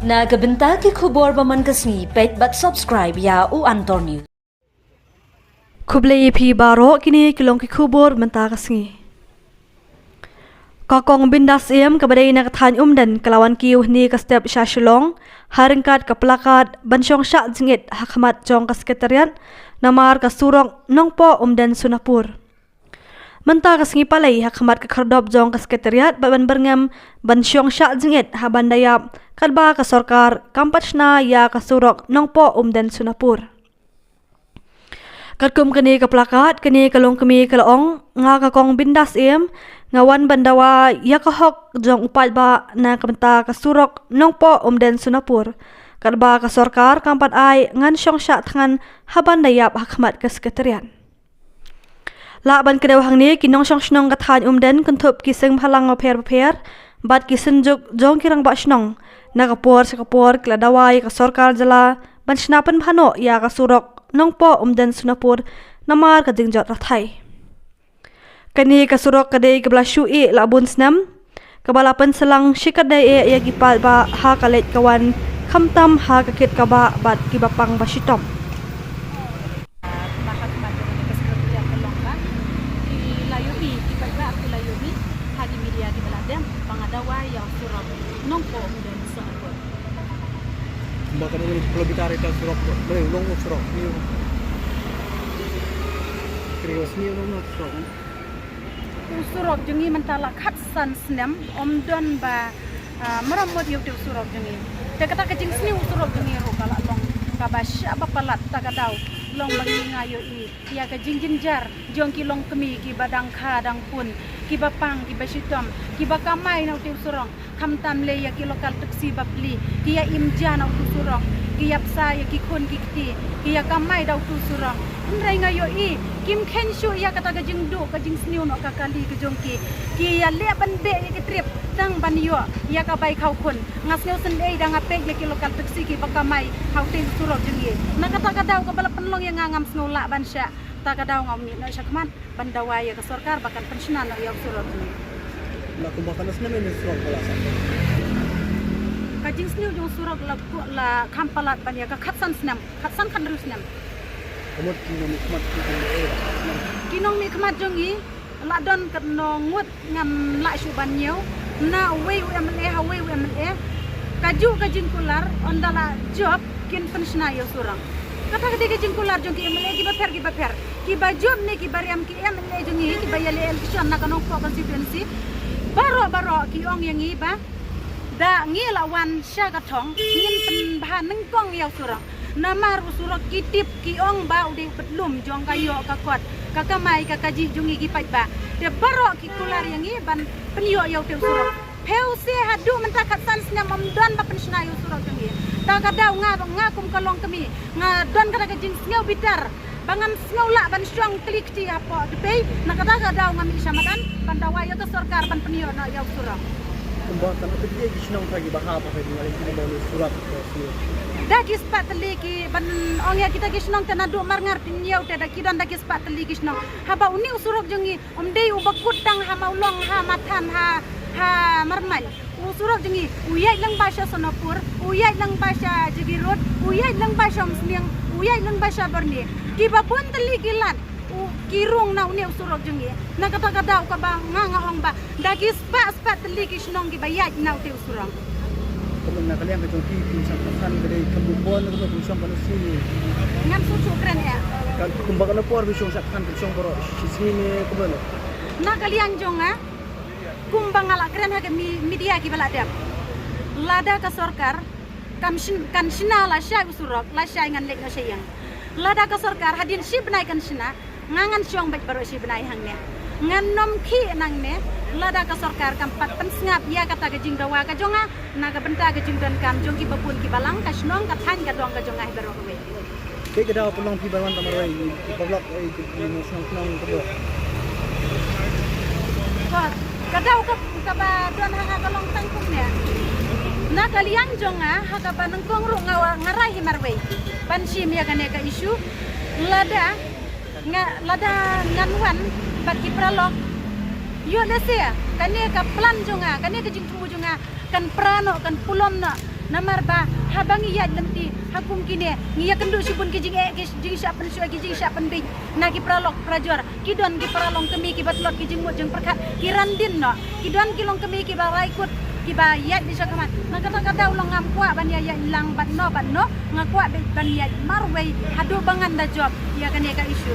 Nagabenta ki khubor baman kasni pet bat subscribe ya u Antor News. Kublai phi baro kini kilong ki khubor menta kasni. Kakong bindas em kabadai na kathan dan kelawan kiu ni ka step syashulong haringkat ka plakat bansyong sya jingit hakmat jong ka sekretariat namar ka surong nongpo dan Sunapur. Menta kasngi palai hakmat ka khardop jong ka sekretariat ban berngam bansyong sya jingit habandayap kadba ka sorkar kampachna ya ka surok nongpo dan Sunapur. Kadkum kini ka plakat kini kalong kami kalaong nga kakong bindas em ngawan bandawa ya kahok jong upat ba na kamenta ka surok nongpo dan Sunapur kadba ka sorkar kampat ai ngan syong sya tangan habandayap hakmat ka sekretariat. Laban kedawang ni kinong syong snong kathan dan kuntup kiseng halang maper bat kisenjuk jong kirang ba snong nakapor sa kapor kladawai ka sorkar jala ban sinapan phano ya ka surok nongpo dan Sunapur namar ka jingjot rathai. Kani ka surok kadai kabla syui labun snam kabalapan selang shikadai ya gipal ba ha kalet kawan khamtam ha kakit kaba bat kibapang basitom. Bahkan ini kalau bicara tentang surok, belum surok ni. Krios ni belum surok. Surok jengi mentala khatsan senam don ba meramot yuk surok jengi. Kata kecing sini surok jengi ro kala long kabas apa palat tagadau long bangi ngayo i ya ka jinjar jong ki long kemi ki badang kha dang pun ki bapang ki basitom ki bakamai na tiu surong khamtam le ya ki lokal taksi bapli ki ya imja na tu surong ki yapsa ya ki khon ki kti ki ya kamai dau tu surong unrai ngayo i kim khen shu ya kata ka jing do ka jing sniu no ka kali ka jong ki ya le ban be ya ki trip dang ban yo ya ka bai khau khon ngas ngeu sen ei dang ape ya ki lokal taksi ki bakamai hau tin surong jengi na kata ka dau ka bala penlong yang ngam snola ban sya ta ka dau ngam ni na syakman bandawai ya ka sorkar bakan pensiunan ya surong jengi Nak kumbakan asna ni surok balasan. Kajing sniu jong surok la kampalat ban ya ka khatsan snam khatsan kan rus snam Kamot kini nikmat kinong mi khmat jongi la don kat nongut ngam la syuban nyeu na we MLA ha we MLA kaju kajing kular ondala job kin pensiuna yo surang kata kete kajing kular jongi MLA ki baper ki bajob ne ki bariam ki MLA jongi ki bayale election na kanong constituency baro ki ong yang iba da ngi lawan sya ka thong ngin pen ba nang kong yo surang namar usurok kitip ki ong ba ude petlum jong kayo kakot kakamai kakaji jungi gi ba de baro ki kular yang i ban penyo yo te usurok peu se hadu mentakat san snam don ba pensna yo usurok jungi ta kadau nga kum kalong kami nga don kada kajing sneu bitar bangan sneu la ban syang klik ti apa de pe na kadau ngami syamatan bandawai yo to sorkar ban penyo no yo usurok kumbakan apa dia kisnong pagi bahapa pagi ngalin kini mau surat ni. Dagi spat teli ki ban ong ya kita kisnong tenadu marngar pinyau te daki dan dagi spat teli kisnong haba uni usurok jengi dei ubakutang ha maulong ha matan ha marman usurok jengi uyai lang basha Sunapur uyai lang basha Jigirut uyai lang basha Musliang uyai lang basha Barni ki babun teli kilan kirung na uni usurok jengi na kata ka ba nga ong ba dagi spat teli kisnong ki bayat na te usurok Kung nakaliang ka jong TV sa kasan kadai kambubuan na ko kung siyang panusi. Ngam susu keren ya. Kumbakan na po arbi siyang sakhan kung siyang baro sisini kumbakan. Nakaliang jong kumbang ala keren ha media ki bala dem. Lada ka sorkar kan sina la sya usurok la sya ngan lek na syang. Lada ka sorkar hadin si benai kan sina ngangan syong bet baro si benai hang ne. Ngan nom ki nang ne lada ka sorkar kampat pensngap ya kata ka jing dawa ka jonga naga benta ka jing dan kam jong ki babun ki balang ka snong ka than ka dong ka jonga bero ka we Kay kada pelong pi barwan tamarway ipablok ay snong ko. Kadau ka ba don ha ka long tang kum ne na kalian jonga ha ka ba nang kong ru ngarai himarwe ban sim ya ka ne ka isu lada nganwan bagi pralok yo lesia kani ka plan jonga kani ka jing tumu jonga kan prano kan pulom na namar ba habang iya lenti hakum kini ngiya kendu sibun ki jing jing siapan suai ki jing siapan bing nagi pralok prajor kidon ki pralong kemi ki batlot ki jing mut jing perkat ki randin no kidon ki long kemi ki barai kut ki ba yat di sakamat kata ulang ngampua ban ya ilang ban no ngakwa ban ya marway hadu bangan da job ya kan ya ka isu